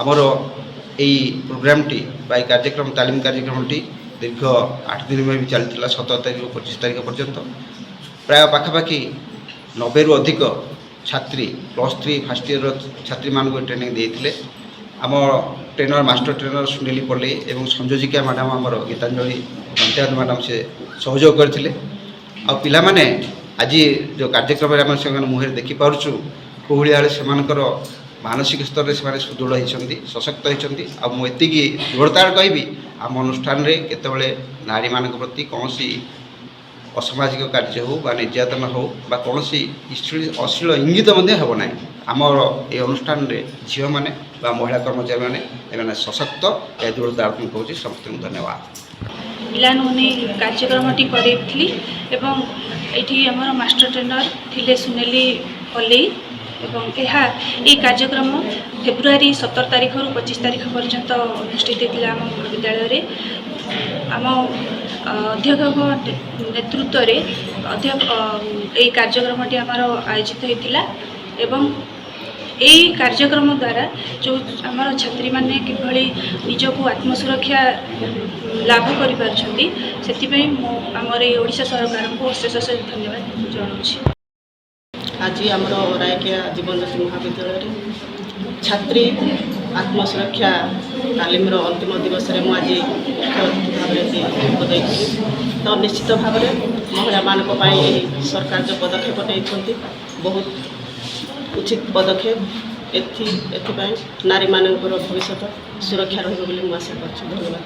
आमर यही प्रोग्रामटी बा कार्यक्रम तालीम कार्यक्रमटी दीर्घ 8 दिन में भी चली 17 तारीख 25 तारीख पर्यंत प्राय पाखापाखि 90 रु अधिक छात्री +3 फर्स्ट ईयर छात्री मान ट्रेनिंग देते आम ट्रेनर मास्टर ट्रेनर सुनील पल्ली और संयोजिका मैडम आमर गीतांजलि पंचायत मैडम से सहयोग करते पिला माने आज जो कार्यक्रम से मुहर देखिपुँ कौली भाई से मानसिक स्तर से सुदृढ़ होती सशक्त होती आती दृढ़तार कहि आम अनुष्ठान केतबले नारी मान प्रति कौन असामाजिक कार्य हो बा निर्यातन हो बा कौन अश्लील इंगित हेब ना आमर ये अनुष्ठान झील मैंने महिला कर्मचारी मैंने सशक्त या दृढ़तात्मक हो समस्त धन्यवाद। पिलाने कार्यक्रमटी करी एवं ये आमर मास्टर ट्रेनर थिले सुनेली पल्ली एवं यह कार्यक्रम फेब्रुआरी 17 तारीख रु 25 तारीख पर्यंत अनुष्ठित होता आम महाविद्यालय आम अध्यक्ष नेतृत्व ये कार्यक्रमटी आमर आयोजित होता एवं यही कार्यक्रम द्वारा जो आमर छात्री माने किभली निजको आत्मसुरक्षा लाभ करें आमर ये ओडिशा सरकार को अशेष अशेष धन्यवाद जनाऊँ। आज आमर रायकिया जीवन ज्योति महाविद्यालय छात्री आत्मसुरक्षा तालीम अंतिम दिवस में मुझे मुख्य भाव तो निश्चित भाव महिला मान सरकार जो पदक्षेप नहीं बहुत उचित पदक्षेप एथि नारी मान भविष्य सुरक्षा रही आशा कर धन्यवाद।